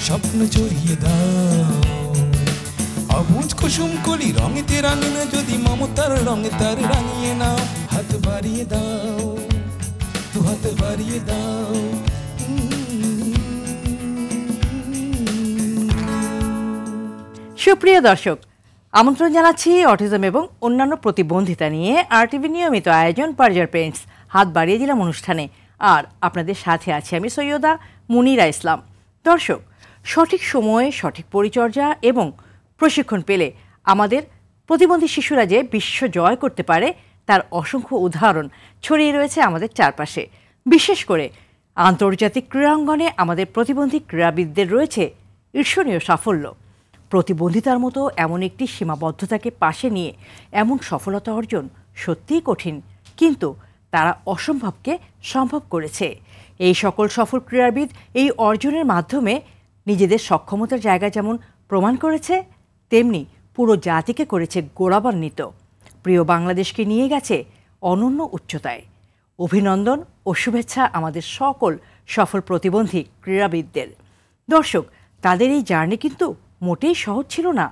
স্বপ্ন জড়িয়ে দাও অবুঝ কুসুম কলি রঙেতে রাঙিয়ে যদি মমতার রঙে তার রাঙিয়ে নাও হাত বাড়িয়ে দাও দু হাত বাড়িয়ে দাও সুপ্রিয় দর্শক আমন্ত্রণ জানাচ্ছি অটিজম এবং অন্যান্য প্রতিবন্ধিতা নিয়ে আরটিভি নিয়মিত আয়োজন পারজার পেন্টস হাত বাড়িয়ে দিলাম অনুষ্ঠানে আর আপনাদের সাথে আছি আমি সৈয়দা মুনিরা ইসলাম। দর্শক সঠিক সময়ে সঠিক পরিচর্যা এবং প্রশিক্ষণ পেলে আমাদের প্রতিবন্ধী শিশুরা যে বিশ্ব জয় করতে পারে তার অসংখ্য উদাহরণ ছড়িয়ে রয়েছে আমাদের চারপাশে। বিশেষ করে আন্তর্জাতিক ক্রীড়াঙ্গনে আমাদের প্রতিবন্ধী ক্রীড়াবিদদের রয়েছে ঈর্ষণীয় সাফল্য। প্রতিবন্ধিতার মতো এমন একটি সীমাবদ্ধতাকে পাশে নিয়ে এমন সফলতা অর্জন সত্যিই কঠিন, কিন্তু তারা অসম্ভবকে সম্ভব করেছে। এই সকল সফল ক্রীড়াবিদ এই অর্জনের মাধ্যমে নিজেদের সক্ষমতার জায়গা যেমন প্রমাণ করেছে, তেমনি পুরো জাতিকে করেছে গৌরবান্বিত। প্রিয় বাংলাদেশকে নিয়ে গেছে অনন্য উচ্চতায়। অভিনন্দন ও শুভেচ্ছা আমাদের সকল সফল প্রতিবন্ধী ক্রীড়াবিদদের। দর্শক, তাদের এই জার্নি কিন্তু মোটেই সহজ ছিল না।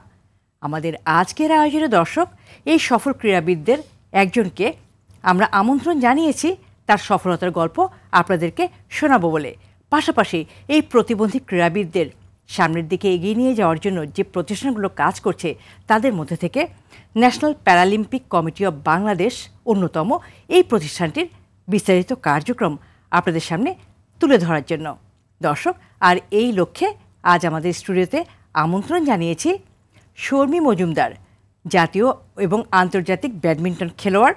আমাদের আজকের আয়োজনে দর্শক এই সফল ক্রীড়াবিদদের একজনকে আমরা আমন্ত্রণ জানিয়েছি তার সফলতার গল্প আপনাদেরকে শোনাবো বলে। পাশাপাশি এই প্রতিবন্ধী ক্রীড়াবিদদের সামনের দিকে এগিয়ে নিয়ে যাওয়ার জন্য যে প্রতিষ্ঠানগুলো কাজ করছে তাদের মধ্যে থেকে national Paralympic committee of Bangladesh অন্যতম। এই প্রতিষ্ঠানটির বিস্তারিত কার্যক্রম আপনাদের সামনে তুলে ধরার জন্য দর্শক আর এই লক্ষ্যে আজ আমাদের স্টুডিওতে আমন্ত্রণ জানিয়েছি শর্মী মজুমদার, জাতীয় এবং আন্তর্জাতিক ব্যাডমিন্টন খেলোয়াড়,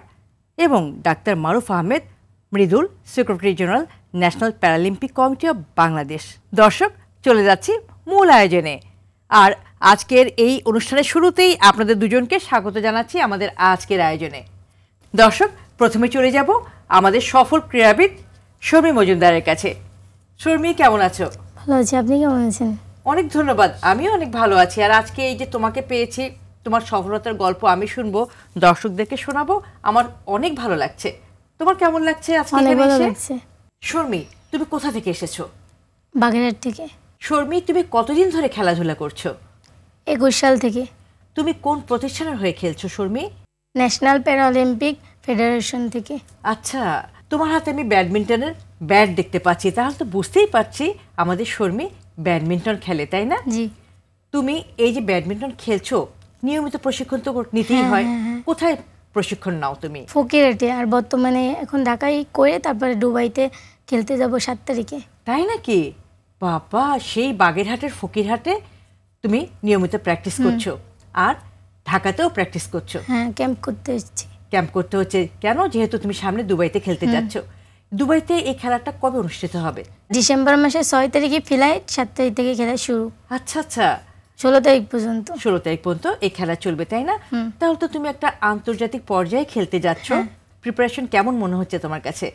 এবং doctor Maruf Ahmed Mridul, secretary general national Paralympic committee of Bangladesh. দর্শক, চলে যাচ্ছি মূল আয়োজনে। আর আজকের এই অনুষ্ঠানের শুরুতেই আপনাদের দুজনকে স্বাগত জানাচ্ছি আমাদের আজকের আয়োজনে। দর্শক, প্রথমে চলে যাব আমাদের সফল ক্রীড়াবিদ শর্মী মজুমদারের কাছে। শর্মী, কেমন আছো? ভালো আছি, আপনি কেমন আছেন? অনেক ধন্যবাদ, আমিও অনেক ভালো আছি। আর আজকে এই যে তোমাকে পেয়েছি, তোমার সফলতার গল্প আমি শুনবো, দর্শকদেরকে শোনাবো, আমার অনেক ভালো লাগছে। তোমার কেমন লাগছে আজকে? অনেক ভালো লাগছে। শর্মী, তুমি কোথা থেকে এসেছো? বাগেরহাট থেকে। শর্মী, তুমি কতদিন ধরে খেলাধুলা করছো? 21 সাল থেকে। তুমি কোন প্রতিষ্ঠানের হয়ে খেলছো শর্মী? ন্যাশনাল প্যারালিম্পিক ফেডারেশন থেকে। আচ্ছা, তোমার হাতে আমি ব্যাডমিন্টনের ব্যাট দেখতে পাচ্ছি, তাহলে তো বুঝতেই পারছি আমাদের শর্মী ব্যাডমিন্টন খেলে, তাই না? জি। তুমি এই যে ব্যাডমিন্টন খেলছো, নিয়মিত প্রশিক্ষণ তো নিতেই হয়। কোথায় প্রশিক্ষণ নাও তুমি? ফকিরহাটে। আর বর্তমানে এখন ঢাকায় করে তারপরে দুবাইতে খেলতে যাব 7 তারিখে। তাই নাকি? বাবা, সেই বাগেরহাটের ফকিরহাটে তুমি নিয়মিত প্র্যাকটিস করছো, আর ঢাকাতেও প্র্যাকটিস করছো? হ্যাঁ, ক্যাম্প করতে এসেছি। ক্যাম্প করতে হচ্ছে কেন? যেহেতু তুমি সামনে দুবাইতে খেলতে যাচ্ছ। দুবাইতে এই খেলাটা কবে অনুষ্ঠিত হবে? ডিসেম্বর মাসের 6 তারিখে ফ্লাইট, 7 তারিখ থেকে খেলা শুরু। আচ্ছা আচ্ছা, 16 তারিখ পর্যন্ত। 16 তারিখ পর্যন্ত এই খেলা চলবে, তাই না? তাহলে তো তুমি একটা আন্তর্জাতিক পর্যায়ে খেলতে যাচ্ছ। প্রিপারেশন কেমন মনে হচ্ছে তোমার কাছে?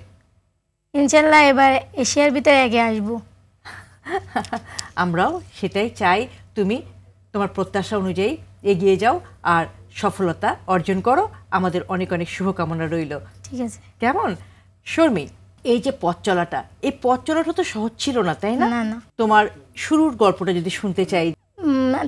ইনশাল্লাহ এবার এশিয়ার ভিতরে আগে আসবো। আমরাও সেটাই চাই। তুমি তোমার প্রত্যাশা অনুযায়ী এগিয়ে যাও আর সফলতা অর্জন করো। আমাদের অনেক অনেক শুভকামনা রইল। ঠিক আছে। কেমন শর্মী, এই যে পথ চলাটা, এই পথ চলাটা তো সহজ ছিল না, তাই না? না না। তোমার শুরুর গল্পটা যদি শুনতে চাই।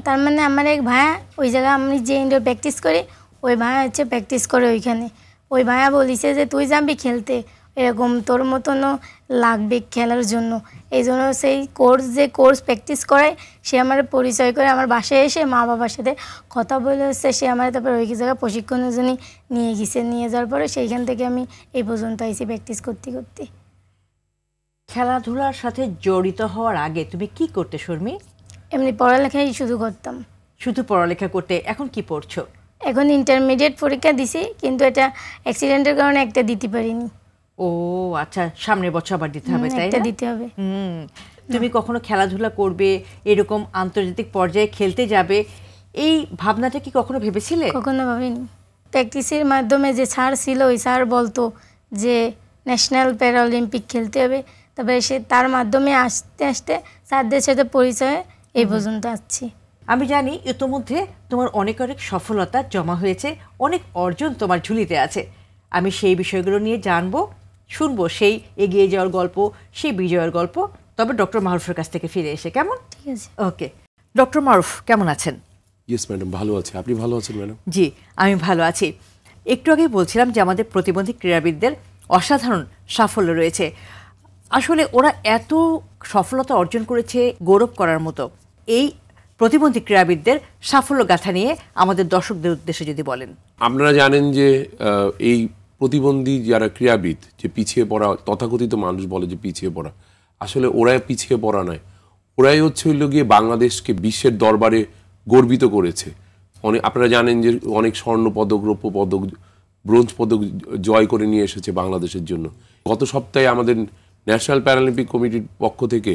তার মানে আমার এক ভাইয়া, ওই জায়গায় আমি যে ইনডোর প্র্যাকটিস করি, ওই ভাইয়া হচ্ছে প্র্যাকটিস করে ওইখানে। ওই ভাইয়া বলিছে যে তুই যাবি খেলতে, এরকম তোর মতনও লাগবে খেলার জন্য। এই জন্য সেই কোর্স প্র্যাকটিস করায় সে আমার পরিচয় করে আমার বাসায় এসে মা বাবার সাথে কথা বলে হচ্ছে সে আমার তারপর ওই জায়গায় প্রশিক্ষণের জন্য নিয়ে গেছে। নিয়ে যাওয়ার পরে সেইখান থেকে আমি এই পর্যন্ত আইসি প্র্যাকটিস করতে করতে। খেলাধুলার সাথে জড়িত হওয়ার আগে তুমি কি করতে শর্মী? এমনি পড়ালেখাই শুধু করতাম। শুধু পড়ালেখা করতে? এখন কি পড়ছো? এখন ইন্টারমিডিয়েট পরীক্ষা দিছি, কিন্তু এটা অ্যাক্সিডেন্টের কারণে একটা দিতে পারিনি। ও আচ্ছা, সামনের বছর আবার দিতে হবে, তাই না? দিতে হবে। তুমি কখনো খেলাধুলা করবে, এরকম আন্তর্জাতিক পর্যায়ে খেলতে যাবে, এই ভাবনাটা কি কখনো ভেবেছিলে? কখনো ভাবিনি। প্র্যাকটিসের মাধ্যমে যে স্যার ছিল, ওই স্যার বলতো যে ন্যাশনাল প্যারালিম্পিক খেলতে হবে, তারপরে সে তার মাধ্যমে আস্তে আস্তে স্যারদের সাথে পরিচয়ে এই পর্যন্ত আসছি। আমি জানি ইতোমধ্যে তোমার অনেক অনেক সফলতা জমা হয়েছে, অনেক অর্জন তোমার ঝুলিতে আছে। আমি সেই বিষয়গুলো নিয়ে জানবো, শুনবো সেই এগিয়ে যাওয়ার গল্প, সেই বিজয়ের গল্প তবে ডক্টর মারুফের কাছ থেকে ফিরে এসে কেমন? ঠিক আছে। ওকে, ডক্টর মারুফ কেমন আছেন? ইয়েস ম্যাডাম, ভালো আছি। আপনি ভালো আছেন ম্যাডাম? জি, আমি ভালো আছি। একটু আগেই বলছিলাম যে আমাদের প্রতিবন্ধী ক্রীড়াবিদদের অসাধারণ সাফল্য রয়েছে। আসলে ওরা এত সফলতা অর্জন করেছে গৌরব করার মতো। এই প্রতিবন্ধী ক্রীড়াবিদদের সাফল্য গাথা নিয়ে আমাদের দর্শকদের উদ্দেশ্যে যদি বলেন। আপনারা জানেন যে এই প্রতিবন্ধী যারা ক্রীড়াবিদ, যে পিছিয়ে পড়া তথাকথিত মানুষ বলে যে পিছিয়ে পড়া, আসলে ওরাই পিছিয়ে পড়া নয়, ওরাই হইল গিয়ে বাংলাদেশকে বিশ্বের দরবারে গর্বিত করেছে। আপনারা জানেন যে অনেক স্বর্ণ পদক, রৌপ্য পদক, ব্রোঞ্জ পদক জয় করে নিয়ে এসেছে বাংলাদেশের জন্য। গত সপ্তাহে আমাদের ন্যাশনাল প্যারালিম্পিক কমিটির পক্ষ থেকে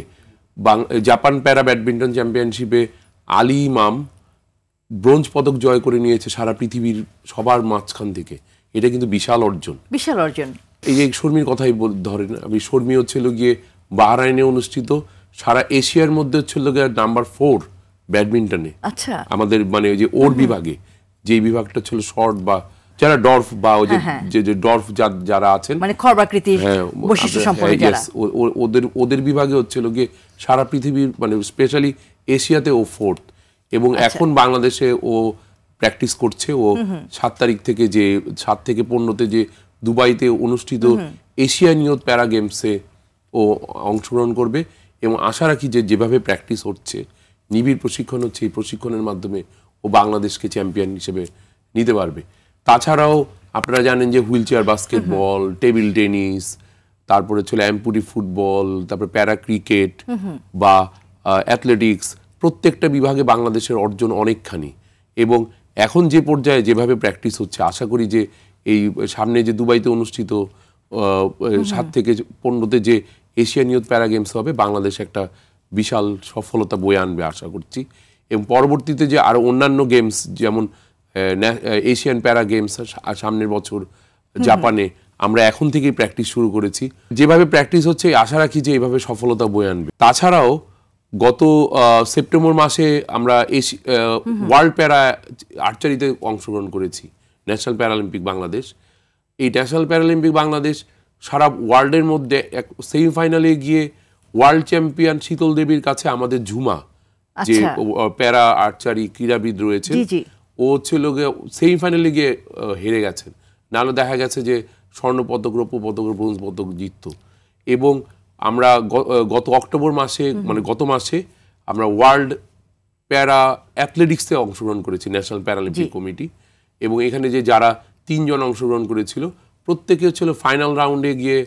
জাপান প্যারা ব্যাডমিন্টন চ্যাম্পিয়নশিপে আলী ইমাম ব্রোঞ্জ পদক জয় করে নিয়েছে সারা পৃথিবীর সবার মাঝখান থেকে। এটা কিন্তু বিশাল অর্জন, বিশাল অর্জন। এই যে শর্মির কথাই ধরেন, আমি শর্মি হচ্ছিল গিয়ে বাহরাইনে অনুষ্ঠিত সারা এশিয়ার মধ্যে হচ্ছিল গিয়ে নাম্বার 4 ব্যাডমিন্টনে। আচ্ছা, আমাদের মানে যে ওর বিভাগে, যে বিভাগটা ছিল শর্ট বা যারা ডর্ফ বা ওই যে ডর্ফ যারা আছেন, মানে খর্বাকৃতির বৈশিষ্ট্য সম্পন্ন যারা, ওদের বিভাগে হচ্ছিল গিয়ে সারা পৃথিবীর মানে স্পেশালি এশিয়াতে ও 4th। এবং এখন বাংলাদেশে ও প্র্যাকটিস করছে। ও 7 তারিখ থেকে যে 7 থেকে 15তে যে দুবাইতে অনুষ্ঠিত এশিয়ান ইয়ুথ প্যারা গেমসে ও অংশগ্রহণ করবে। এবং আশা রাখি যে যেভাবে প্র্যাকটিস হচ্ছে, নিবিড় প্রশিক্ষণ হচ্ছে, এই প্রশিক্ষণের মাধ্যমে ও বাংলাদেশকে চ্যাম্পিয়ন হিসেবে নিতে পারবে। তাছাড়াও আপনারা জানেন যে wheel chair basketball, table tennis, তারপরে ছিল অ্যাম্পুটি ফুটবল, তারপরে প্যারা ক্রিকেট বা অ্যাথলেটিক্স, প্রত্যেকটা বিভাগে বাংলাদেশের অর্জন অনেকখানি। এবং এখন যে পর্যায়ে যেভাবে প্র্যাকটিস হচ্ছে, আশা করি যে এই সামনে যে দুবাইতে অনুষ্ঠিত 7 থেকে 15তে যে এশিয়ান ইয়ুথ প্যারা গেমস হবে, বাংলাদেশ একটা বিশাল সফলতা বয়ে আনবে আশা করছি। এবং পরবর্তীতে যে আরও অন্যান্য গেমস, যেমন এশিয়ান প্যারা গেমস সামনের বছর জাপানে, আমরা এখন থেকেই প্র্যাকটিস শুরু করেছি। যেভাবে প্র্যাকটিস হচ্ছে, আশা রাখি যে এইভাবে সফলতা বয়ে আনবে। তাছাড়াও গত সেপ্টেম্বর মাসে আমরা ওয়ার্ল্ড প্যারা আর্চারিতে অংশগ্রহণ করেছি, ন্যাশনাল প্যারালিম্পিক বাংলাদেশ। এই ন্যাশনাল প্যারালিম্পিক বাংলাদেশ সারা ওয়ার্ল্ডের মধ্যে সেমিফাইনালে গিয়ে ওয়ার্ল্ড চ্যাম্পিয়ন শীতল দেবীর কাছে আমাদের ঝুমা, যে প্যারা আর্চারি ক্রীড়াবিদ রয়েছে, ও ছিল সেমিফাইনালে গিয়ে হেরে গেছেন। নাহলে দেখা গেছে যে স্বর্ণপদক, রৌপ্য পদক, ব্রোঞ্জ পদক জিতত। এবং আমরা গত অক্টোবর মাসে, মানে গত মাসে আমরা ওয়ার্ল্ড প্যারা অ্যাথলেটিক্সে অংশগ্রহণ করেছি, ন্যাশনাল প্যারালিম্পিক কমিটি। এবং এখানে যে যারা 3 জন অংশগ্রহণ করেছিল, প্রত্যেকে ছিল ফাইনাল রাউন্ডে গিয়ে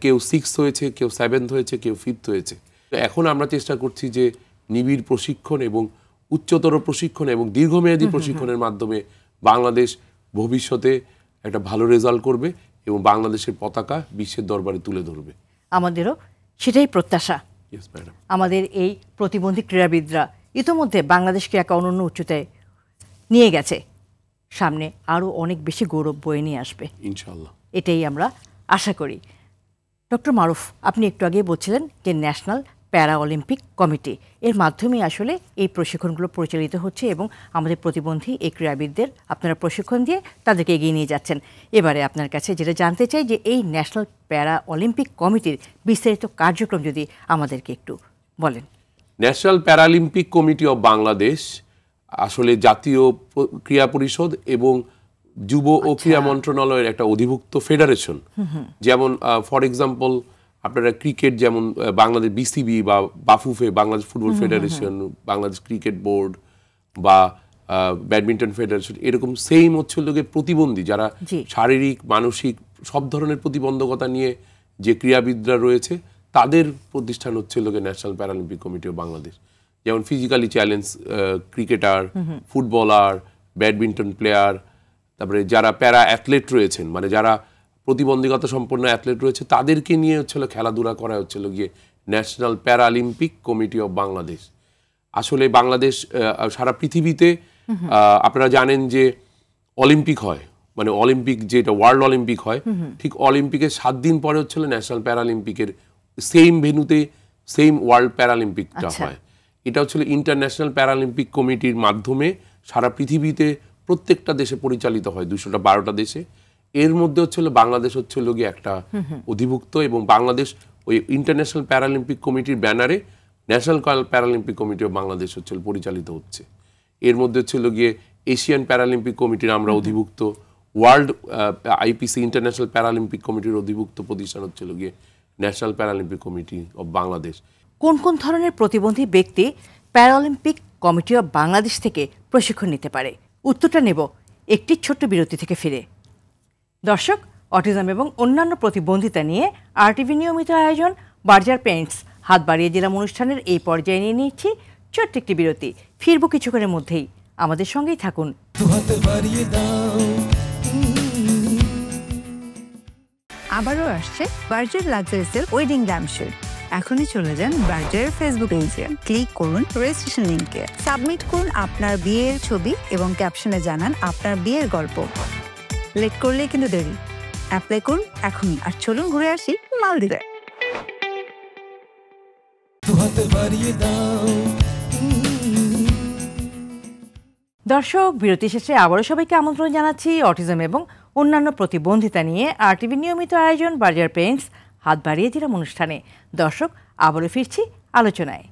কেউ 6th হয়েছে, কেউ 7th হয়েছে, কেউ 5th হয়েছে। তো এখন আমরা চেষ্টা করছি যে নিবিড় প্রশিক্ষণ এবং উচ্চতর প্রশিক্ষণ এবং দীর্ঘমেয়াদী প্রশিক্ষণের মাধ্যমে বাংলাদেশ ভবিষ্যতে একটা ভালো রেজাল্ট করবে এবং বাংলাদেশের পতাকা বিশ্বের দরবারে তুলে ধরবে। আমাদেরও সেটাই প্রত্যাশা। আমাদের এই প্রতিবন্ধী ক্রীড়াবিদরা ইতোমধ্যে বাংলাদেশকে এক অনন্য উচ্চতায় নিয়ে গেছে, সামনে আরও অনেক বেশি গৌরব বয়ে নিয়ে আসবে ইনশাআল্লাহ, এটাই আমরা আশা করি। ডক্টর মারুফ, আপনি একটু আগে বলছিলেন যে ন্যাশনাল প্যারা অলিম্পিক কমিটি, এর মাধ্যমে আসলে এই প্রশিক্ষণগুলো পরিচালিত হচ্ছে এবং আমাদের প্রতিবন্ধী এই ক্রীড়াবিদদের আপনারা প্রশিক্ষণ দিয়ে তাদেরকে এগিয়ে নিয়ে যাচ্ছেন। এবারে আপনার কাছে যেটা জানতে চাই যে এই ন্যাশনাল প্যারা অলিম্পিক কমিটির বিস্তারিত কার্যক্রম যদি আমাদেরকে একটু বলেন। National Paralympic committee of Bangladesh আসলে জাতীয় ক্রীড়া পরিষদ এবং যুব ও ক্রীড়া মন্ত্রণালয়ের একটা অধিভুক্ত ফেডারেশন। যেমন ফর এক্সাম্পল আপনারা ক্রিকেট, যেমন বাংলাদেশ বিসিবি বা Bafufe, Bangladesh football federation, Bangladesh cricket board বা ব্যাডমিন্টন ফেডারেশন, এরকম সেম হচ্ছে লোকে প্রতিবন্ধী যারা শারীরিক, মানসিক সব ধরনের প্রতিবন্ধকতা নিয়ে যে ক্রীড়াবিদরা রয়েছে, তাদের প্রতিষ্ঠান হচ্ছে লোকে national Paralympic committee of Bangladesh. যেমন physically challenge cricketer, footballer, badminton player, তারপরে যারা প্যারা অ্যাথলেট রয়েছেন, মানে যারা প্রতিবন্ধকতা সম্পন্ন অ্যাথলেট রয়েছে, তাদেরকে নিয়ে হচ্ছিল খেলাধুলা করা হচ্ছিল গিয়ে national Paralympic committee of Bangladesh. আসলে বাংলাদেশ সারা পৃথিবীতে আপনারা জানেন যে অলিম্পিক হয়, মানে অলিম্পিক যেটা ওয়ার্ল্ড অলিম্পিক হয়, ঠিক অলিম্পিকের 7 দিন পরে হচ্ছিল ন্যাশনাল প্যারালিম্পিকের সেম ভেন্যুতে সেম ওয়ার্ল্ড প্যারালিম্পিকটা হয়। এটা হচ্ছিল ইন্টারন্যাশনাল প্যারালিম্পিক কমিটির মাধ্যমে সারা পৃথিবীতে প্রত্যেকটা দেশে পরিচালিত হয়, 212টা দেশে। এর মধ্যে হচ্ছিল বাংলাদেশ হচ্ছিল গিয়ে একটা অধিভুক্ত, এবং বাংলাদেশ ওই ইন্টারন্যাশনাল প্যারালিম্পিক কমিটির ব্যানারে national Paralympic committee of Bangladesh হচ্ছে পরিচালিত হচ্ছে। এর মধ্যে হচ্ছিল গিয়ে এশিয়ান প্যারালিম্পিক কমিটির আমরা অধিভুক্ত, ওয়ার্ল্ড আইপিসি ইন্টারন্যাশনাল প্যারালিম্পিক কমিটির অধিভুক্ত প্রতিষ্ঠান হচ্ছিল গিয়ে national Paralympic committee of Bangladesh. কোন কোন ধরনের প্রতিবন্ধী ব্যক্তি প্যারালিম্পিক কমিটি অফ বাংলাদেশ থেকে প্রশিক্ষণ নিতে পারে? উত্তরটা নেব একটি ছোট্ট বিরতি থেকে ফিরে। দর্শক, অটিজম এবং অন্যান্য প্রতিবন্ধিতা নিয়ে RTV নিয়মিত আয়োজন বার্জার পেইন্টস হাত বাড়িয়ে দিলাম অনুষ্ঠানের এই পর্যায়ে নিয়ে নিচ্ছি ছোট্ট একটি বিরতি। ফিরব কিছুক্ষণের মধ্যেই, আমাদের সঙ্গেই থাকুন। আবারও আসছে Berger luxury silk wedding lampshade. এখনই চলে যান বার্জারের ফেসবুক পেজে, ক্লিক করুন রেজিস্ট্রেশন লিংকে, সাবমিট করুন আপনার বিয়ের ছবি এবং ক্যাপশনে জানান আপনার বিয়ের গল্প। লেট করলেই কিন্তু দেরি। অ্যাপ্লাই করুন এখনই, আর চলুন ঘুরে আসি মালদ্বীপে। দর্শক, বিরতি শেষে আবারও সবাইকে আমন্ত্রণ জানাচ্ছি অটিজম এবং অন্যান্য প্রতিবন্ধিতা নিয়ে RTV নিয়মিত আয়োজন বার্জার পেইন্টস হাত বাড়িয়ে দিলাম অনুষ্ঠানে। দর্শক, আবারও ফিরছি আলোচনায়।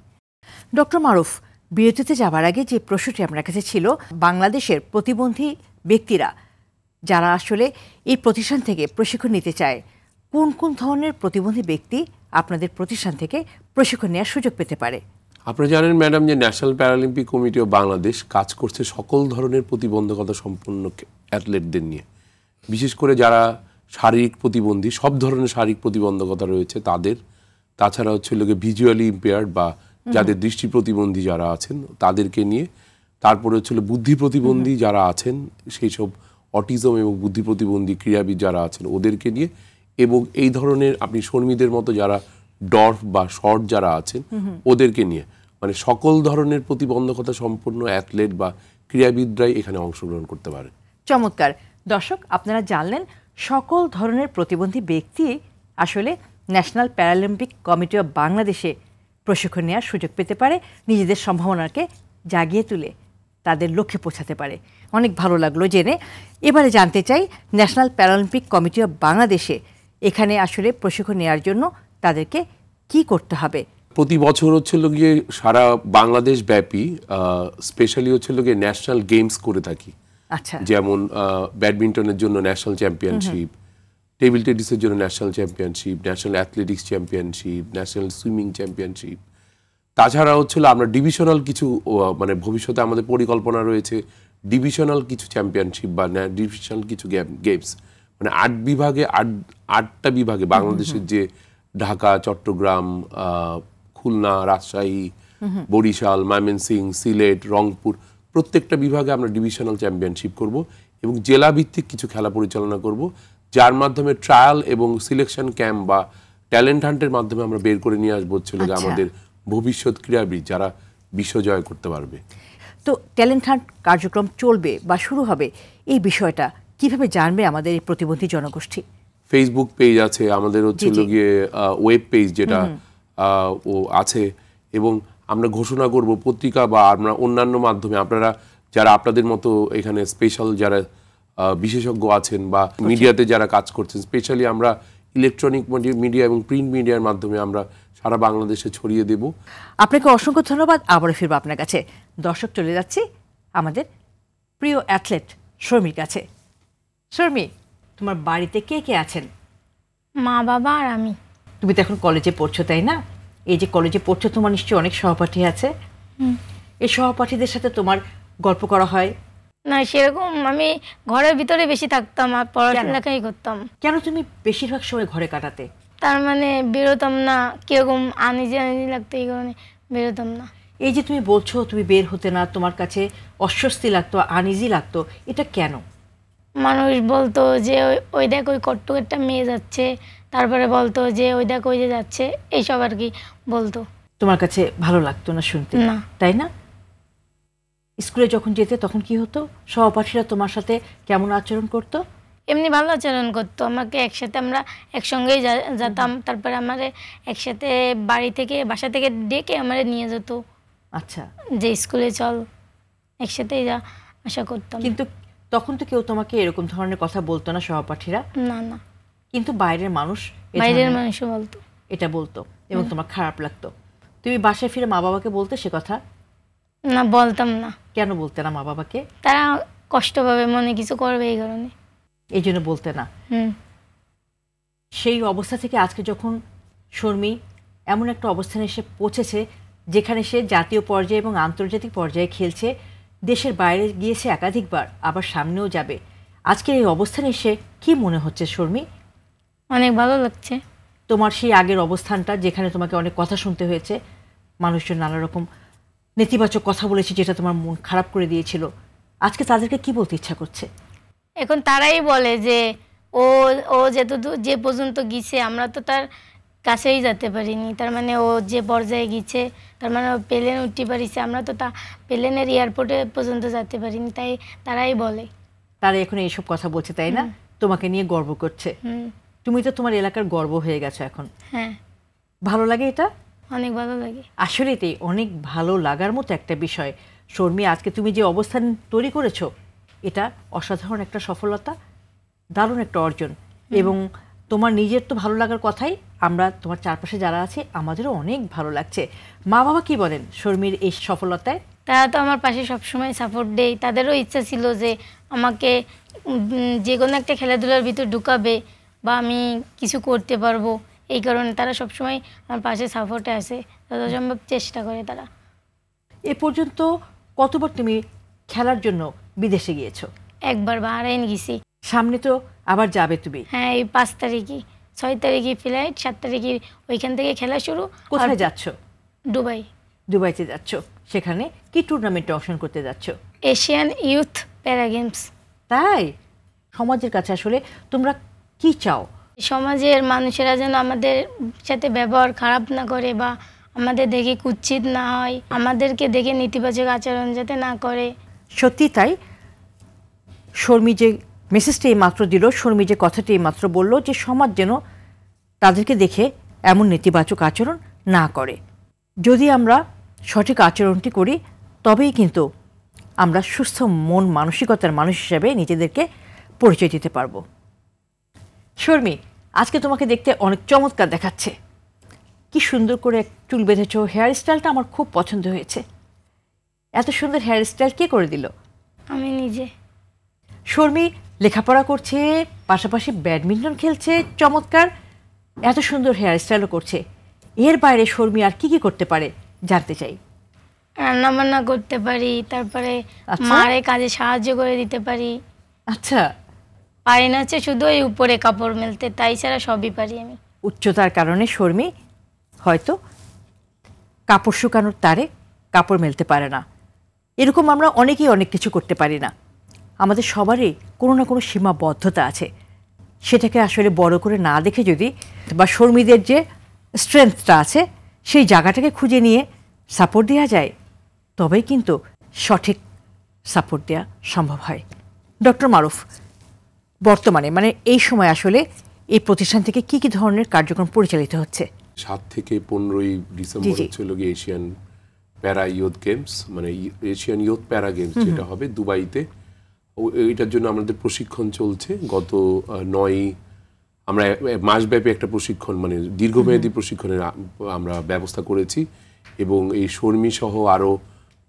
ডক্টর মারুফ, বিরতিতে যাবার আগে যে প্রশ্নটি আপনার কাছে ছিল, বাংলাদেশের প্রতিবন্ধী ব্যক্তিরা যারা আসলে এই প্রতিষ্ঠান থেকে প্রশিক্ষণ নিতে চায়, কোন কোন ধরনের প্রতিবন্ধী ব্যক্তি আপনাদের প্রতিষ্ঠান থেকে প্রশিক্ষণ নেওয়ার সুযোগ পেতে পারে? আপনারা জানেন ম্যাডাম যে national Paralympic committee of Bangladesh কাজ করছে সকল ধরনের প্রতিবন্ধকতা সম্পন্ন অ্যাথলেটদের নিয়ে, বিশেষ করে যারা শারীরিক প্রতিবন্ধী, সব ধরনের শারীরিক প্রতিবন্ধকতা রয়েছে তাদের, তাছাড়া হচ্ছে লোকে ভিজুয়ালি ইম্পেয়ার্ড বা যাদের দৃষ্টি প্রতিবন্ধী যারা আছেন তাদেরকে নিয়ে, তারপরে হচ্ছিল বুদ্ধি প্রতিবন্ধী যারা আছেন সেই সব অটিজম এবং বুদ্ধি প্রতিবন্ধী ক্রীড়াবিদ যারা আছেন ওদেরকে নিয়ে, এবং এই ধরনের আপনি শর্মীদের মতো যারা ডর্ফ বা শর্ট যারা আছেন ওদেরকে নিয়ে, মানে সকল ধরনের প্রতিবন্ধকতা সম্পন্ন অ্যাথলেট বা ক্রীড়াবিদরাই এখানে অংশগ্রহণ করতে পারে। চমৎকার। দর্শক, আপনারা জানলেন সকল ধরনের প্রতিবন্ধী ব্যক্তি আসলে ন্যাশনাল প্যারালিম্পিক কমিটি অফ বাংলাদেশে প্রশিক্ষণ নেওয়ার সুযোগ পেতে পারে, নিজেদের সম্ভাবনাকে জাগিয়ে তুলে তাদের লক্ষ্যে পৌঁছাতে পারে। অনেক ভালো লাগলো জেনে। এবারে জানতে চাই, ন্যাশনাল প্যারালিম্পিক কমিটি অফ বাংলাদেশে এখানে আসলে প্রশিক্ষণ নেওয়ার জন্য তাদেরকে কি করতে হবে? প্রতি বছর হচ্ছিল গিয়ে সারা বাংলাদেশ ব্যাপী স্পেশালি হচ্ছিল গিয়ে ন্যাশনাল গেমস করে থাকি। আচ্ছা, যেমন ব্যাডমিন্টনের জন্য ন্যাশনাল চ্যাম্পিয়নশিপ, টেবিল টেনিসের জন্য national championship, national athletics championship, national swimming championship. তাছাড়া হচ্ছিল আমরা ডিভিশনাল কিছু, মানে ভবিষ্যতে আমাদের পরিকল্পনা রয়েছে ডিভিশনাল কিছু চ্যাম্পিয়নশিপ বা ডিভিশনাল কিছু গেমস, মানে 8 বিভাগে 8টা বিভাগে বাংলাদেশের যে ঢাকা, চট্টগ্রাম, খুলনা, রাজশাহী, বরিশাল, ময়মনসিংহ, সিলেট, রংপুর, প্রত্যেকটা বিভাগে আমরা ডিভিশনাল চ্যাম্পিয়নশিপ করব এবং জেলা ভিত্তিক কিছু খেলা পরিচালনা করব, যার মাধ্যমে ট্রায়াল এবং সিলেকশন ক্যাম্প বা ট্যালেন্ট হান্টের মাধ্যমে আমরা বের করে নিয়ে আসবো হচ্ছে আমাদের ভবিষ্যৎ ক্রীড়াবিদ যারা বিশ্বজয় করতে পারবে। তো ট্যালেন্ট হান্ট কার্যক্রম চলবে বা শুরু হবে, এই বিষয়টা কিভাবে জানবে আমাদের এই প্রতিবন্ধী জনগোষ্ঠী? ফেসবুক পেজ আছে আমাদের, হচ্ছে গিয়ে ওয়েব পেজ যেটা ও আছে, এবং আমরা ঘোষণা করব পত্রিকা বা আমরা অন্যান্য মাধ্যমে, আপনারা যারা আপনাদের মতো এখানে স্পেশাল যারা বিশেষজ্ঞ আছেন বা মিডিয়াতে যারা কাজ করছেন, স্পেশালি আমরা ইলেকট্রনিক মিডিয়া এবং প্রিন্ট মিডিয়ার মাধ্যমে আমরা সারা বাংলাদেশে ছড়িয়ে দেব। আপনাকে অসংখ্য ধন্যবাদ। আবারও ফিরবো আপনার কাছে। দর্শক, চলে যাচ্ছি আমাদের প্রিয় অ্যাথলেট শর্মির কাছে। শর্মি, তোমার বাড়িতে কে কে আছেন? মা, বাবা আর আমি। তুমি তো এখন কলেজে পড়ছো, তাই না? এই যে কলেজে পড়ছো, তোমার নিশ্চয়ই অনেক সহপাঠী আছে। এই সহপাঠীদের সাথে তোমার গল্প করা হয় না? সেরকম আমি ঘরের ভিতরে বেশি থাকতাম আর পড়াশোনাই করতাম। কেন তুমি বেশিরভাগ সময় ঘরে কাটাতে? তার মানে বেরোতাম না, কিরকম আনিজি লাগতো, এই কারণে বেরোতাম না। এই যে তুমি বলছো তুমি বের হতে না, তোমার কাছে অস্বস্তি লাগতো, আনইজি লাগতো, এটা কেন? মানুষ বলতো যে ওই দেখ ওই কট্টু একটা মেয়ে যাচ্ছে, তারপরে বলতো যে ওই দেখ ওই যে যাচ্ছে, এইসব আর কি বলতো। তোমার কাছে ভালো লাগতো না শুনতে, না, তাই না? স্কুলে যখন যেতে তখন কি হতো? সহপাঠীরা তোমার সাথে কেমন আচরণ করতো? এমনি ভালো আচরণ করতো। আমাকে একসাথে, আমরা একসঙ্গেই যেতাম, তারপরে আমারে একসাথে বাসা থেকে ডেকে আমারে নিয়ে যেত। আচ্ছা, যে স্কুলে চল, একসাথেই আশা করতাম। কিন্তু তখন তো কেউ তোমাকে এরকম ধরনের কথা বলতো না সহপাঠীরা? না না, কিন্তু বাইরের মানুষও বলতো। এটা বলতো এবং তোমার খারাপ লাগতো, তুমি বাসায় ফিরে মা বাবাকে বলতে সে কথা? না, বলতাম না। কেন বলতে না মা বাবাকে? তারা কষ্ট পাবে, মনে কিছু করবে এই কারণে, এই জন্য বলতে না। সেই অবস্থা থেকে আজকে যখন শর্মী এমন একটা অবস্থানে এসে পৌঁছেছে যেখানে সে জাতীয় পর্যায়ে এবং আন্তর্জাতিক পর্যায়ে খেলছে, দেশের বাইরে গিয়েছে একাধিকবার, আবার সামনেও যাবে, আজকের এই অবস্থানে এসে কি মনে হচ্ছে শর্মী? অনেক ভালো লাগছে। তোমার সেই আগের অবস্থানটা যেখানে তোমাকে অনেক কথা শুনতে হয়েছে, মানুষজন নানা রকম নেতিবাচক কথা বলেছে যেটা তোমার মন খারাপ করে দিয়েছিল, আজকে তাদেরকে কি বলতে ইচ্ছা করছে? এখন তারাই বলে যে ও ও যে পর্যন্ত গিয়েছে আমরা তো তার কাছেই যেতে পারিনি, তার মানে ও যে পর্যায়ে গিয়েছে তার মানে ও প্লেন উঠতে পারিছে, আমরা তো তা প্লেনের এয়ারপোর্টে পর্যন্ত যেতে পারিনি, তাই তারাই বলে। তারা এখন এইসব কথা বলছে তাই না? তোমাকে নিয়ে গর্ব করছে। তুমি তো তোমার এলাকার গর্ব হয়ে গেছো এখন। হ্যাঁ, ভালো লাগে এটা? অনেক ভালো লাগে। আসলে এটাই অনেক ভালো লাগার মতো একটা বিষয়। শর্মী, আজকে তুমি যে অবস্থান তৈরি করেছো এটা অসাধারণ একটা সফলতা, দারুণ একটা অর্জন, এবং তোমার নিজের তো ভালো লাগার কথাই, আমরা তোমার চারপাশে যারা আছে আমাদেরও অনেক ভালো লাগছে। মা বাবা কি বলেন শর্মীর এই সফলতায়? তারা তো আমার পাশে সবসময় সাপোর্ট দেয়, তাদেরও ইচ্ছা ছিল যে আমাকে যে কোনো একটা খেলাধুলার ভিতর ঢুকাবে বা আমি কিছু করতে পারবো, এই কারণে তারা সবসময় আমার পাশে সাপোর্টে আছে, যথাসম্ভব চেষ্টা করে তারা। এ পর্যন্ত কতবার তুমি খেলার জন্য বিদেশে গিয়েছো? একবার বাহরাইন গেছি। সামনে তো আবার যাবে তুমি? হ্যাঁ, এই 5 তারিখে, 6 তারিখে ফ্লাইট, 7 তারিখে ওইখান থেকে খেলা শুরু। কোথায় যাচ্ছ? দুবাই। দুবাইতে যাচ্ছ, সেখানে কি টুর্নামেন্টে অংশগ্রহণ করতে যাচ্ছ? এশিয়ান ইউথ প্যারা গেমস। তাই সমাজের কাছে আসলে তোমরা কি চাও? সমাজের মানুষেরা যেন আমাদের সাথে ব্যবহার খারাপ না করে বা আমাদের দেখে কুৎসিত না হয়, আমাদেরকে দেখে নেতিবাচক আচরণ যাতে না করে। সত্যি তাই। শর্মী যে মেসেজটা এই মাত্র দিল, শর্মী যে কথাটি এই মাত্র বললো যে সমাজ যেন তাদেরকে দেখে এমন নেতিবাচক আচরণ না করে। যদি আমরা সঠিক আচরণটি করি তবেই কিন্তু আমরা সুস্থ মন মানসিকতার মানুষ হিসেবে নিজেদেরকে পরিচয় দিতে পারবো। শর্মী, আজকে তোমাকে দেখতে অনেক চমৎকার দেখাচ্ছে, কি সুন্দর করে চুল বেঁধেছো, হেয়ার স্টাইলটা আমার খুব পছন্দ হয়েছে। এত সুন্দর হেয়ার স্টাইল কে করে দিল? আমি নিজে। শর্মী লেখাপড়া করছে, পাশাপাশি ব্যাডমিন্টন খেলছে, চমৎকার, এত সুন্দর হেয়ার স্টাইলও করছে। এর বাইরে শর্মী আর কি কি করতে পারে জানতে চাই। রান্না বান্না করতে পারি, তারপরে মারে কাজে সাহায্য করে দিতে পারি। আচ্ছা, পারি না হচ্ছে শুধু ওই উপরে কাপড় মেলতে, তাই ছাড়া সবই পারি আমি। উচ্চতার কারণে শর্মী হয়তো কাপড় শুকানোর তারে কাপড় মেলতে পারে না, এরকম আমরা অনেকেই অনেক কিছু করতে পারি না। আমাদের সবারই কোনো না কোনো সীমাবদ্ধতা আছে, সেটাকে আসলে বড় করে না দেখে যদি বা শর্মীদের যে স্ট্রেংথটা আছে সেই জায়গাটাকে খুঁজে নিয়ে সাপোর্ট দেওয়া যায়, তবেই কিন্তু সঠিক সাপোর্ট দেওয়া সম্ভব হয়। ডক্টর মারুফ, বর্তমানে মানে এই সময় আসলে এই প্রতিষ্ঠান থেকে কি কি ধরনের কার্যক্রম পরিচালিত হচ্ছে? 7 থেকে 15ই ডিসেম্বর হচ্ছিল গিয়ে এশিয়ান প্যারা ইউথ গেমস, মানে এশিয়ান ইউথ প্যারা গেমস যেটা হবে দুবাইতে। এইটার জন্য আমাদের প্রশিক্ষণ চলছে। গত 9 আমরা মাসব্যাপী একটা প্রশিক্ষণ, মানে দীর্ঘমেয়াদী প্রশিক্ষণের আমরা ব্যবস্থা করেছি, এবং এই শর্মী সহ আরও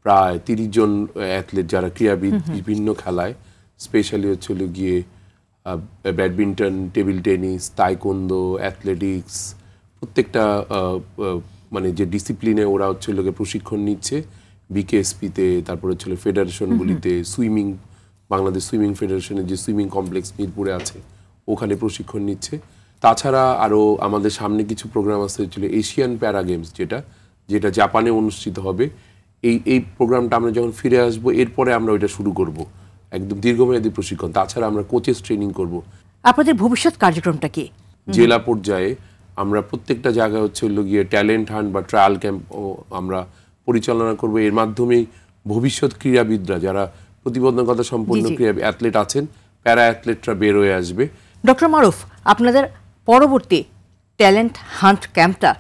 প্রায় 30 জন অ্যাথলেট যারা ক্রীড়াবিদ বিভিন্ন খেলায়, স্পেশালি হচ্ছিল গিয়ে badminton, table tennis, taekwondo, athletics, প্রত্যেকটা মানে যে ডিসিপ্লিনে ওরা হচ্ছিল গিয়ে প্রশিক্ষণ নিচ্ছে বিকেএসপিতে, তারপরে হচ্ছিল ফেডারেশনগুলিতে, সুইমিং, বাংলাদেশ সুইমিং ফেডারেশনের যে সুইমিং কমপ্লেক্স মিরপুরে আছে ওখানে প্রশিক্ষণ নিচ্ছে। তাছাড়া আরও আমাদের সামনে কিছু প্রোগ্রাম আসতে হচ্ছিল এশিয়ান প্যারা গেমস, যেটা জাপানে অনুষ্ঠিত হবে। এই প্রোগ্রামটা আমরা যখন ফিরে আসবো এরপরে আমরা ওইটা শুরু করব, একদম দীর্ঘমেয়াদী প্রশিক্ষণ। তাছাড়া আমরা কোচেস ট্রেনিং করব। আপনাদের ভবিষ্যৎ কার্যক্রমটা কি? জেলা পর্যায়ে আমরা প্রত্যেকটা জায়গায় হচ্ছে গিয়ে ট্যালেন্ট হান্ট বা ট্রায়াল ক্যাম্প আমরা পরিচালনা করব। এর মাধ্যমেই ভবিষ্যৎ ক্রীড়াবিদরা, যারা প্রতিবন্ধকতা সম্পন্ন অ্যাথলেট আছেন, প্যারা অ্যাথলেটরা বের হয়ে আসবে। ডক্টর মারুফ, আপনাদের পরবর্তী ট্যালেন্ট হান্ট ক্যাম্পটা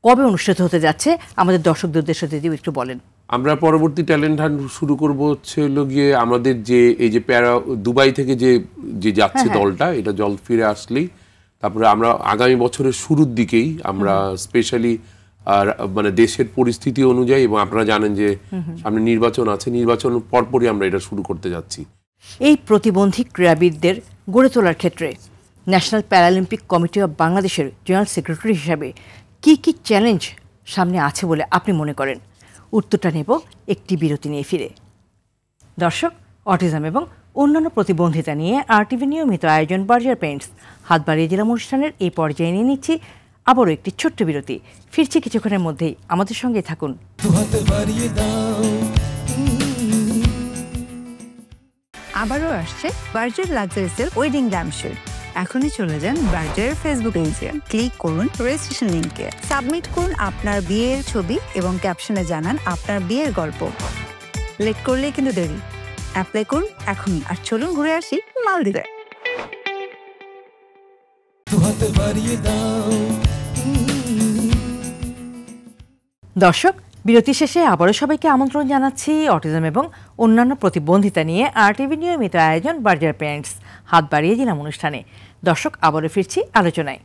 কবে অনুষ্ঠিত হতে যাচ্ছে আমাদের দর্শকদের উদ্দেশ্যে যদি একটু বলেন। আমরা পরবর্তী ট্যালেন্ট হান্ট শুরু করব হচ্ছে গিয়ে আমাদের যে এই যে প্যারা দুবাই থেকে যে যাচ্ছে দলটা, এটা জল ফিরে আসলেই তারপরে আমরা আগামী বছরের শুরুর দিকেই আমরা স্পেশালি মানে দেশের পরিস্থিতি অনুযায়ী, এবং আপনারা জানেন যে সামনে নির্বাচন আছে, নির্বাচন পরপরই আমরা এটা শুরু করতে যাচ্ছি। এই প্রতিবন্ধী ক্রীড়াবিদদের গড়ে তোলার ক্ষেত্রে ন্যাশনাল প্যারালিম্পিক কমিটি অব বাংলাদেশের জেনারেল সেক্রেটারি হিসাবে কি কি চ্যালেঞ্জ সামনে আছে বলে আপনি মনে করেন? উত্তরটা নেব একটি বিরতি নিয়ে ফিরে। দর্শক, অটিজম এবং অন্যান্য প্রতিবন্ধিতা নিয়ে আরটিভি নিয়মিত আয়োজন বার্জার পেইন্টস হাত বাড়িয়ে জেলা অনুষ্ঠানের এই পর্যায়ে নিয়ে নিচ্ছি আবারও একটি ছোট্ট বিরতি। ফিরছি কিছুক্ষণের মধ্যেই, আমাদের সঙ্গে থাকুন। আবারও আসছে বার্জার লাক্সারিসের ওয়েডিং গ্ল্যামশুট। এখনই চলে যান বার্জারের ফেসবুক পেজে, ক্লিক করুন রেজিস্ট্রেশন লিংকে, সাবমিট করুন আপনার বিয়ের ছবি এবং ক্যাপশনে জানান আপনার বিয়ের গল্প। লেট করলেই কিন্তু দেরি। অ্যাপ্লাই করুন এখনই, আর চলুন ঘুরে আসি মালদ্বীপে। দর্শক, বিরতি শেষে আবারও সবাইকে আমন্ত্রণ জানাচ্ছি অটিজম এবং অন্যান্য প্রতিবন্ধিতা নিয়ে আরটিভি নিয়মিত আয়োজন বার্জার পেইন্টস হাত বাড়িয়ে দিলাম অনুষ্ঠানে। দর্শক, আবারও ফিরছি আলোচনায়।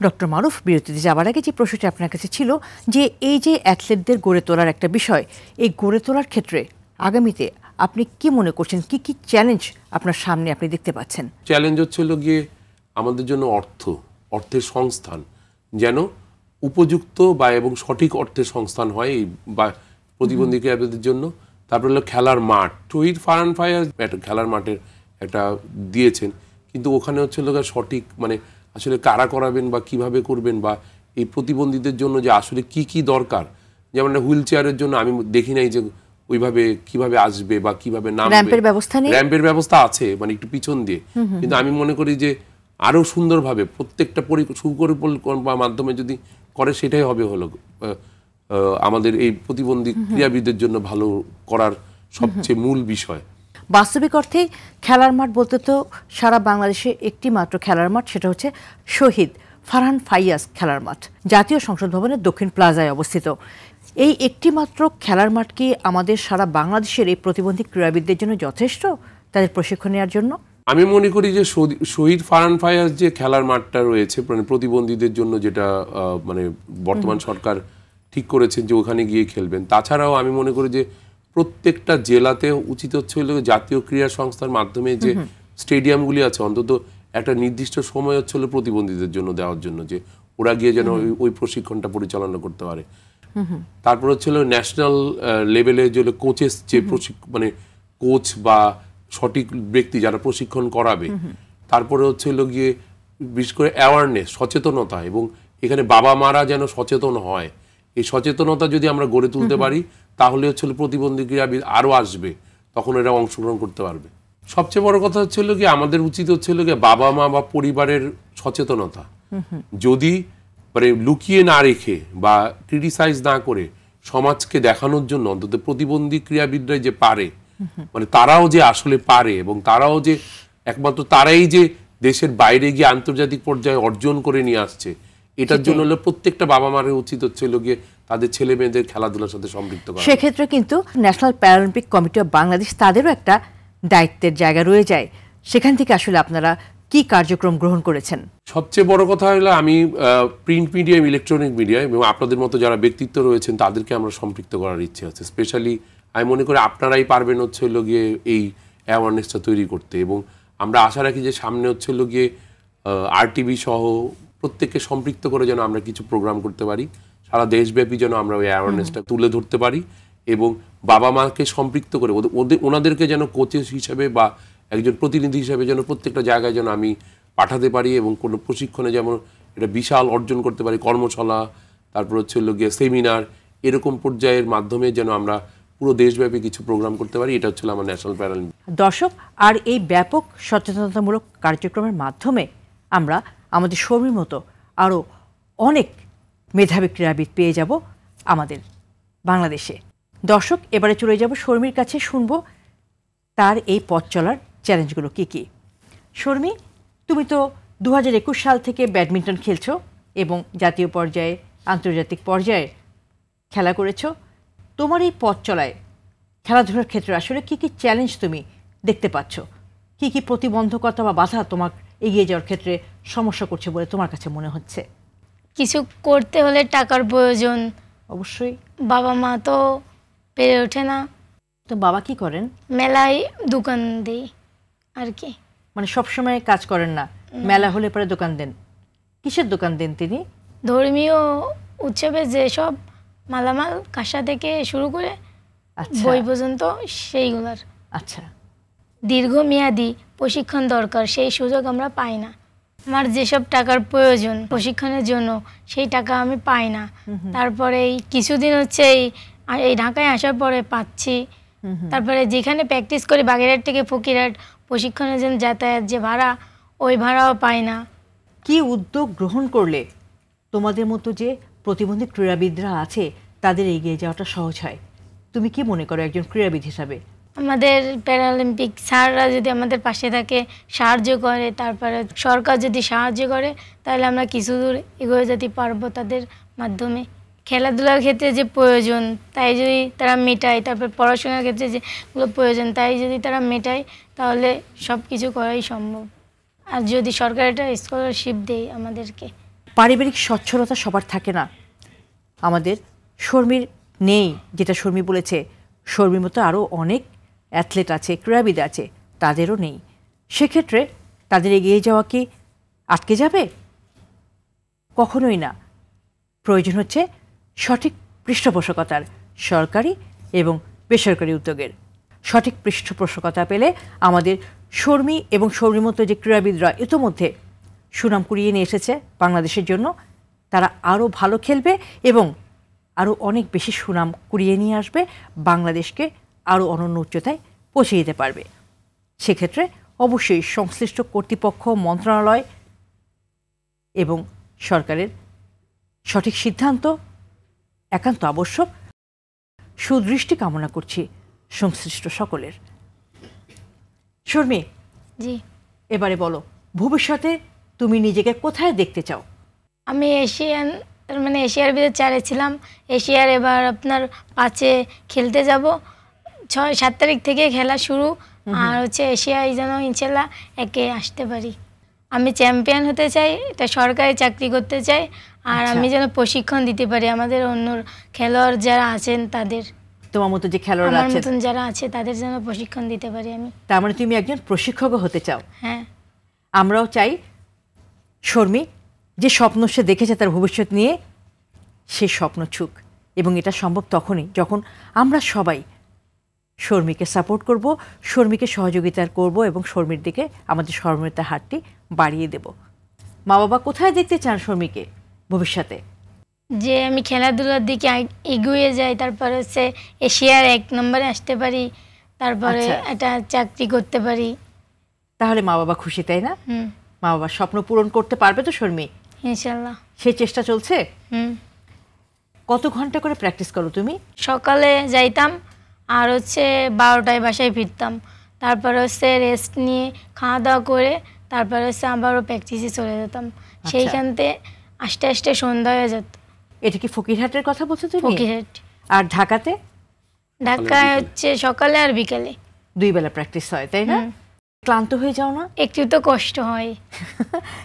ডক্টর মারুফ, বিরতিতে যাওয়ার আগে যে প্রশ্নটি আপনার কাছে ছিল যে এই যে অ্যাথলেটদের গড়ে তোলার একটা বিষয়, এই গড়ে তোলার ক্ষেত্রে আগামীতে আপনি কি মনে করছেন, কি কি চ্যালেঞ্জ আপনার সামনে আপনি দেখতে পাচ্ছেন? চ্যালেঞ্জ হচ্ছে গিয়ে আমাদের জন্য অর্থের সংস্থান যেন উপযুক্ত বা এবং সঠিক অর্থের সংস্থান হয় এই বা প্রতিবন্ধী ক্রীড়াবিদদের জন্য। তারপরে হলো খেলার মাঠ। শহীদ ফারহান ফায়াজ একটা খেলার মাঠের একটা দিয়েছেন, কিন্তু ওখানে হচ্ছে সঠিক মানে আসলে কারা করাবেন বা কিভাবে করবেন, বা এই প্রতিবন্ধীদের জন্য যে আসলে কি কি দরকার, যেমন হুইল চেয়ারের জন্য আমি দেখি নাই যে ওইভাবে কিভাবে আসবে বা কিভাবে নামবে। র্যাম্পের ব্যবস্থা আছে মানে একটু পিছন দিয়ে, কিন্তু আমি মনে করি যে আরো সুন্দরভাবে প্রত্যেকটা সুপরিকল্পনার মাধ্যমে যদি করে সেটাই হবে হলো আমাদের এই প্রতিবন্ধী ক্রীড়াবিদদের জন্য ভালো করার সবচেয়ে মূল বিষয়। বাস্তবিক অর্থে খেলার মাঠ বলতে তো সারা বাংলাদেশে একটি মাত্র খেলার মাঠ, সেটা হচ্ছে শহীদ ফারহান ফাইয়াজ খেলার মাঠ, জাতীয় সংসদ ভবনের দক্ষিণ প্লাজায় অবস্থিত। এই একটি মাত্র খেলার মাঠ কি আমাদের সারা বাংলাদেশের এই প্রতিবন্ধী ক্রীড়াবিদদের জন্য যথেষ্ট তাদের প্রশিক্ষণ নেওয়ার জন্য? আমি মনে করি যে শহীদ ফারহান ফায়াজ যে খেলার মাঠটা রয়েছে মানে প্রতিবন্ধীদের জন্য, যেটা মানে বর্তমান সরকার ঠিক করেছেন যে ওখানে গিয়ে খেলবেন, তাছাড়াও আমি মনে করি যে প্রত্যেকটা জেলাতে উচিত হচ্ছে জাতীয় ক্রীড়া সংস্থার মাধ্যমে যে স্টেডিয়ামগুলি আছে অন্তত একটা নির্দিষ্ট সময় হচ্ছে প্রতিবন্ধীদের জন্য দেওয়ার জন্য, যে ওরা গিয়ে যেন ওই প্রশিক্ষণটা পরিচালনা করতে পারে। তারপর হচ্ছে ন্যাশনাল লেভেলে যে কোচেস যে মানে কোচ বা সঠিক ব্যক্তি যারা প্রশিক্ষণ করাবে, তারপরে হচ্ছে গিয়ে বিশেষ করে অ্যাওয়ারনেস, সচেতনতা, এবং এখানে বাবা মারা যেন সচেতন হয়। এই সচেতনতা যদি আমরা গড়ে তুলতে পারি তাহলে হচ্ছে প্রতিবন্ধী ক্রীড়াবিদ আরও আসবে, তখন এরা অংশগ্রহণ করতে পারবে। সবচেয়ে বড় কথা হচ্ছে গিয়ে আমাদের উচিত হচ্ছে গিয়ে বাবা মা বা পরিবারের সচেতনতা, যদি মানে লুকিয়ে না রেখে বা ক্রিটিসাইজ না করে সমাজকে দেখানোর জন্য অন্তত প্রতিবন্ধী ক্রীড়াবিদরা যে পারে, মানে তারাও যে আসলে পারে, এবং তারাও যে একমাত্র তারাই যে দেশের বাইরে গিয়ে আন্তর্জাতিক পর্যায়ে অর্জন করে নিয়ে আসছে, এটার জন্য হলো প্রত্যেকটা বাবা মায়ের উচিত হচ্ছে গিয়ে তাদের ছেলে মেয়েদের খেলাধুলার সাথে সম্পৃক্ত করা। সেক্ষেত্রে কিন্তু national Paralympic committee of Bangladesh তাদেরও একটা দায়িত্বের জায়গা রয়ে যায়। সেখান থেকে আসলে আপনারা কি কার্যক্রম গ্রহণ করেছেন? সবচেয়ে বড় কথা হলো আমি প্রিন্ট মিডিয়া, ইলেকট্রনিক মিডিয়া এবং আপনাদের মতো যারা ব্যক্তিত্ব রয়েছেন তাদেরকে আমরা সম্পৃক্ত করার ইচ্ছে আছে। স্পেশালি আমি মনে করি আপনারাই পারবেন হচ্ছে গিয়ে এই অ্যাওয়ারনেসটা তৈরি করতে, এবং আমরা আশা রাখি যে সামনে হচ্ছে গিয়ে আরটিভি সহ প্রত্যেককে সম্পৃক্ত করে যেন আমরা কিছু প্রোগ্রাম করতে পারি, সারা দেশব্যাপী যেন আমরা ওই অ্যাওয়ারনেসটা তুলে ধরতে পারি, এবং বাবা মাকে সম্পৃক্ত করে ওনাদেরকে যেন কোচেস হিসেবে বা একজন প্রতিনিধি হিসেবে যেন প্রত্যেকটা জায়গায় যেন আমি পাঠাতে পারি, এবং কোনো প্রশিক্ষণে যেমন এটা বিশাল অর্জন করতে পারি, কর্মশালা, তারপর হচ্ছে গিয়ে সেমিনার, এরকম পর্যায়ের মাধ্যমে যেন আমরা পুরো দেশব্যাপী কিছু প্রোগ্রাম করতে পারি। এটা হচ্ছে আমার ন্যাশনাল প্যারালিম্পিক। দর্শক, আর এই ব্যাপক সচেতনতামূলক কার্যক্রমের মাধ্যমে আমরা আমাদের শর্মীর মতো আরও অনেক মেধাবী ক্রীড়াবিদ পেয়ে যাব আমাদের বাংলাদেশে। দর্শক, এবারে চলে যাব শর্মীর কাছে, শুনবো তার এই পথ চলার চ্যালেঞ্জগুলো কি কি। শর্মী, তুমি তো 2021 সাল থেকে ব্যাডমিন্টন খেলছো এবং জাতীয় পর্যায়ে আন্তর্জাতিক পর্যায়ে খেলা করেছো। তোমার এই পথ চলায় খেলাধুলার ক্ষেত্রে আসলে কি কি চ্যালেঞ্জ তুমি দেখতে পাচ্ছ, কি কি প্রতিবন্ধকতা বা বাধা তোমার এগিয়ে যাওয়ার ক্ষেত্রে সমস্যা করছে বলে তোমার কাছে মনে হচ্ছে? কিছু করতে হলে টাকার প্রয়োজন, অবশ্যই। বাবা মা তো পেরে ওঠে না। তো বাবা কি করেন? মেলায় দোকান দেই আর কি। মানে সবসময় কাজ করেন না, মেলা হলে পরে দোকান দেন? কিসের দোকান দেন তিনি? ধর্মীয় উৎসবে যেসব মালামাল, কাঁসা থেকে শুরু করে আচ্ছা বই পর্যন্ত সেইগুলার। আচ্ছা। দীর্ঘমেয়াদী প্রশিক্ষণ দরকার, সেই সুযোগ আমরা পাই না। আমার যেসব টাকার প্রয়োজন প্রশিক্ষণের জন্য সেই টাকা আমি পাই না। তারপরে এই কিছুদিন হচ্ছে এই ঢাকায় আসার পরে পাচ্ছি। তারপরে যেখানে প্র্যাকটিস করি বাগেরহাট থেকে ফকিরহাট প্রশিক্ষণের জন্য যাতায়াত যে ভাড়া, ওই ভাড়াও পাই না। কি উদ্যোগ গ্রহণ করলে তোমাদের মতো যে প্রতিবন্ধী ক্রীড়াবিদরা আছে তাদের এগিয়ে যাওয়াটা সহজ হয়? তুমি কি মনে করো একজন ক্রীড়াবিদ হিসাবে? আমাদের প্যারালিম্পিক স্যাররা যদি আমাদের পাশে থাকে, সাহায্য করে, তারপরে সরকার যদি সাহায্য করে, তাহলে আমরা কিছু দূর এগিয়ে যেতে পারবো তাদের মাধ্যমে। খেলাধুলার ক্ষেত্রে যে প্রয়োজন তাই যদি তারা মেটায়, তারপর পড়াশোনার ক্ষেত্রে যেগুলো প্রয়োজন তাই যদি তারা মেটায়, তাহলে সব কিছু করাই সম্ভব। আর যদি সরকার একটা স্কলারশিপ দেয় আমাদেরকে। পারিবারিক সচ্ছলতা সবার থাকে না। আমাদের শর্মীর নেই, যেটা শর্মী বলেছে, শর্মীর মতো আরও অনেক অ্যাথলেট আছে, ক্রীড়াবিদ আছে, তাদেরও নেই। সেক্ষেত্রে তাদের এগিয়ে যাওয়া কি আটকে যাবে? কখনোই না। প্রয়োজন হচ্ছে সঠিক পৃষ্ঠপোষকতার, সরকারি এবং বেসরকারি উদ্যোগের। সঠিক পৃষ্ঠপোষকতা পেলে আমাদের শর্মী এবং শর্মীর মতো যে ক্রীড়াবিদরা ইতোমধ্যে সুনাম কুড়িয়ে নিয়ে এসেছে বাংলাদেশের জন্য, তারা আরও ভালো খেলবে এবং আরও অনেক বেশি সুনাম কুড়িয়ে নিয়ে আসবে, বাংলাদেশকে আরও অনন্য উচ্চতায় পৌঁছে দিতে পারবে। সেক্ষেত্রে অবশ্যই সংশ্লিষ্ট কর্তৃপক্ষ, মন্ত্রণালয় এবং সরকারের সঠিক সিদ্ধান্ত একান্ত আবশ্যক। সুদৃষ্টি কামনা করছি সংশ্লিষ্ট সকলের। শর্মী, জি, এবারে বলো, ভবিষ্যতে তুমি নিজেকে কোথায় দেখতে চাও? আমি এশিয়ার ভিতরে 4-এ ছিলাম। এশিয়ার এবার আপনার 5-এ খেলতে যাব। 6-7 তারিখ থেকে খেলা শুরু। আর হচ্ছে এশিয়ায় যেন ইনশাল্লাহ 1-এ আসতে পারি। আমি চ্যাম্পিয়ন হতে চাই, এটা সরকারি চাকরি করতে চাই। আর আমি যেন প্রশিক্ষণ দিতে পারি আমাদের অন্য খেলোয়াড় যারা আছেন তাদের, তোমার মতো যে খেলোয়াড় আমার আছেন মতন যারা আছে তাদের যেন প্রশিক্ষণ দিতে পারি আমি। তার মানে তুমি একজন প্রশিক্ষকও হতে চাও? হ্যাঁ, আমরাও চাই শর্মী যে স্বপ্ন সে দেখেছে তার ভবিষ্যৎ নিয়ে, সে স্বপ্ন ছুক। এবং এটা সম্ভব তখনই যখন আমরা সবাই শর্মীকে সাপোর্ট করব, শর্মীকে সহযোগিতা করব এবং শর্মীর দিকে আমাদের সহমর্মিতার হাতটি বাড়িয়ে দেব। মা বাবা কোথায় দেখতে চান শর্মীকে ভবিষ্যতে? যে আমি খেলাধুলার দিকে এগিয়ে যাই, তারপরে হচ্ছে এশিয়ার 1 নম্বরে আসতে পারি, তারপরে একটা চাকরি করতে পারি। তাহলে মা বাবা খুশি, তাই না? মা বাবার স্বপ্ন পূরণ করতে পারবে তো শর্মী? ইনশাল্লাহ। সেই চেষ্টা চলছে। কত ঘন্টা করে প্র্যাকটিস করো তুমি? সকালে যাইতাম আর হচ্ছে 12টায় বাসায় ফিরতাম। তারপরে হচ্ছে রেস্ট নিয়ে খাওয়া দাওয়া করে তারপরে হচ্ছে আবারও প্র্যাকটিসে চলে যেতাম। সেইখানতে আস্তে আস্তে সন্ধ্যা হয়ে যেত। এটা কি ফকিরহাটের কথা বলছো তুমি? ফকিরহাট। আর ঢাকাতে? ঢাকায় হচ্ছে সকালে আর বিকালে 2 বেলা প্র্যাকটিস হয়, তাই না? ক্লান্ত হয়ে যাও না? একটু তো কষ্ট হয়।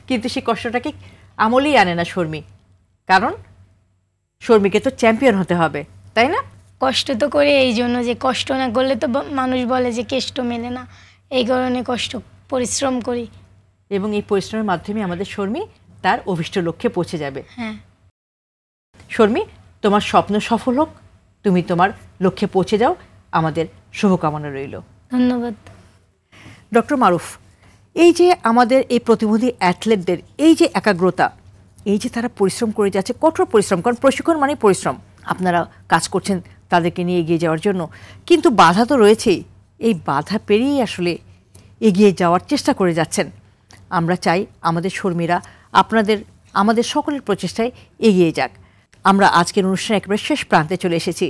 কিন্তু সেই কষ্টটাকে আমলেই আনে না শর্মী, কারণ শর্মীকে তো চ্যাম্পিয়ন হতে হবে, তাই না? কষ্ট তো করে এই জন্য যে কষ্ট না করলে তো মানুষ বলে যে কেষ্ট মেলে না, এই কারণে পরিশ্রম করি। এবং এই পরিশ্রমের মাধ্যমে আমাদের শর্মী তার অভিষ্ট লক্ষ্যে পৌঁছে যাবে। হ্যাঁ শর্মী, তোমার স্বপ্ন সফল হোক, তুমি তোমার লক্ষ্যে পৌঁছে যাও, আমাদের শুভকামনা রইল। ধন্যবাদ। ডক্টর মারুফ, এই যে আমাদের এই প্রতিবন্ধী অ্যাথলেটদের এই যে একাগ্রতা, এই যে তারা পরিশ্রম করে যাচ্ছে, কঠোর পরিশ্রম, কারণ প্রশিক্ষণ মানে পরিশ্রম, আপনারা কাজ করছেন তাদেরকে নিয়ে এগিয়ে যাওয়ার জন্য, কিন্তু বাধা তো রয়েছেই। এই বাধা পেরিয়ে আসলে এগিয়ে যাওয়ার চেষ্টা করে যাচ্ছেন। আমরা চাই আমাদের শর্মীরা আমাদের সকলের প্রচেষ্টায় এগিয়ে যাক। আমরা আজকের অনুষ্ঠানে একেবারে শেষ প্রান্তে চলে এসেছি।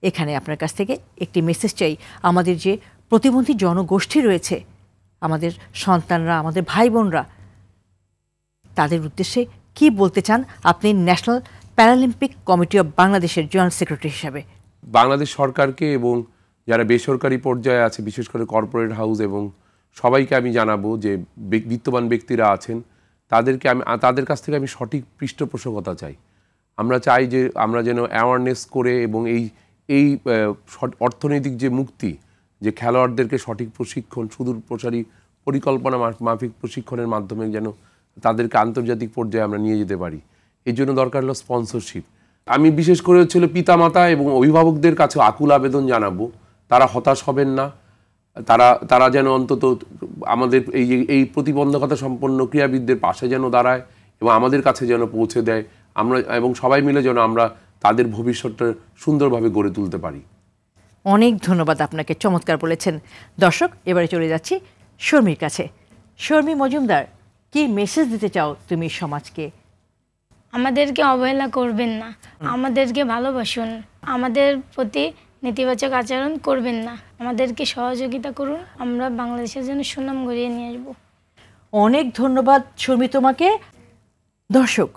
এখানে আপনার কাছ থেকে একটি মেসেজ চাই। আমাদের যে প্রতিবন্ধী জনগোষ্ঠী রয়েছে, আমাদের সন্তানরা, আমাদের ভাই বোনরা, তাদের উদ্দেশ্যে কি বলতে চান আপনি ন্যাশনাল প্যারালিম্পিক কমিটি অফ বাংলাদেশের জয়েন্ট সেক্রেটারি হিসাবে? বাংলাদেশ সরকারকে এবং যারা বেসরকারি পর্যায়ে আছে, বিশেষ করে কর্পোরেট হাউস এবং সবাইকে আমি জানাবো যে বিত্তবান ব্যক্তিরা আছেন তাদের কাছ থেকে আমি সঠিক পৃষ্ঠপোষকতা চাই। আমরা চাই যে আমরা যেন অ্যাওয়ারনেস করে এবং এই অর্থনৈতিক যে মুক্তি, যে খেলোয়াড়দেরকে সঠিক প্রশিক্ষণ, সুদূর প্রসারী পরিকল্পনা মাফিক প্রশিক্ষণের মাধ্যমে যেন তাদেরকে আন্তর্জাতিক পর্যায়ে আমরা নিয়ে যেতে পারি। এর জন্য দরকার হলো স্পন্সরশিপ। আমি বিশেষ করে পিতামাতা এবং অভিভাবকদের কাছে আকুল আবেদন জানাবো, তারা হতাশ হবেন না, তারা যেন অন্তত আমাদের এই প্রতিবন্ধকতা সম্পন্ন ক্রীড়াবিদদের পাশে যেন দাঁড়ায় এবং আমাদের কাছে যেন পৌঁছে দেয়, আমরা এবং সবাই মিলে যেন আমরা তাদের ভবিষ্যৎটা সুন্দরভাবে গড়ে তুলতে পারি। অনেক ধন্যবাদ আপনাকে, চমৎকার বলেছেন। দর্শক, এবারে চলে যাচ্ছি শর্মির কাছে। শর্মি মজুমদার, কি মেসেজ দিতে চাও তুমি সমাজকে? আমাদেরকে অবহেলা করবেন না, আমাদেরকে ভালোবাসুন, আমাদের প্রতি নেতিবাচক আচরণ করবেন না, আমাদেরকে সহযোগিতা করুন, আমরা বাংলাদেশের জন্য সুনাম গড়িয়ে নিয়ে আসবো। অনেক ধন্যবাদ শর্মি তোমাকে। দর্শক,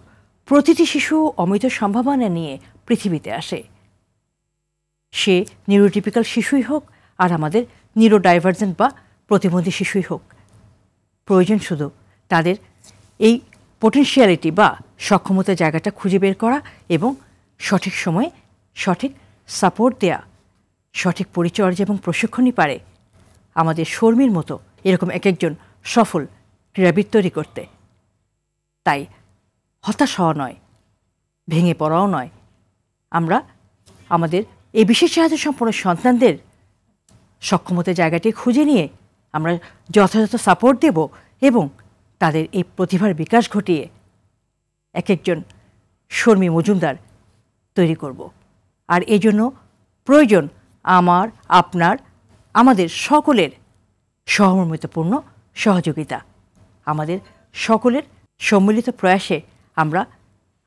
প্রতিটি শিশু অমিত সম্ভাবনা নিয়ে পৃথিবীতে আসে। সে নিউরোটিপিক্যাল শিশুই হোক আর আমাদের নিউরোডাইভার্জেন্ট বা প্রতিবন্ধী শিশুই হোক, প্রয়োজন শুধু তাদের এই পোটেনশিয়ালিটি বা সক্ষমতার জায়গাটা খুঁজে বের করা এবং সঠিক সময়ে সঠিক সাপোর্ট দেয়া, সঠিক পরিচর্যা এবং প্রশিক্ষণই পারে আমাদের শর্মির মতো এরকম একজন সফল ক্রীড়াবিদ তৈরি করতে। তাই হতাশ হওয়া নয়, ভেঙে পড়াও নয়, আমরা আমাদের এই বিশেষ চাহিদা সম্পন্ন সন্তানদের সক্ষমতার জায়গাটি খুঁজে নিয়ে আমরা যথাযথ সাপোর্ট দেব এবং তাদের এই প্রতিভার বিকাশ ঘটিয়ে একজন শর্মি মজুমদার তৈরি করব। আর এই জন্য প্রয়োজন আমার, আপনার, আমাদের সকলের সহমর্মিতপূর্ণ সহযোগিতা। আমাদের সকলের সম্মিলিত প্রয়াসে আমরা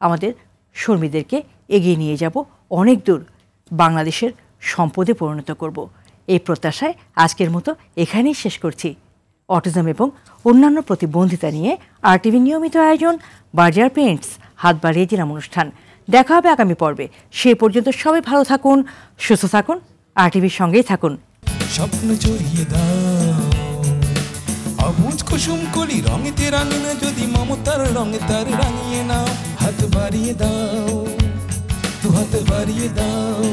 আমাদের শর্মীদেরকে এগিয়ে নিয়ে যাব, অনেক দূর বাংলাদেশের সম্পদে পরিণত করব। এই প্রত্যাশায় আজকের মতো এখানেই শেষ করছি। অটিজম এবং অন্যান্য প্রতিবন্ধিতা নিয়ে RTV নিয়মিত আয়োজন বার্জার পেইন্টস হাত বাড়িয়ে দিলাম অনুষ্ঠান। দেখা হবে আগামী পর্বে। সেই পর্যন্ত সবাই ভালো থাকুন, সুস্থ থাকুন, RTVর সঙ্গেই থাকুন। স্বপ্ন জড়িয়ে দাও অবুঝ কুসুম কলি রঙেতে রাঙিয়ে, যদি মমতার রঙে তার রাঙিয়ে নাও, হাত বাড়িয়ে দাও, দু হাত বাড়িয়ে দাও।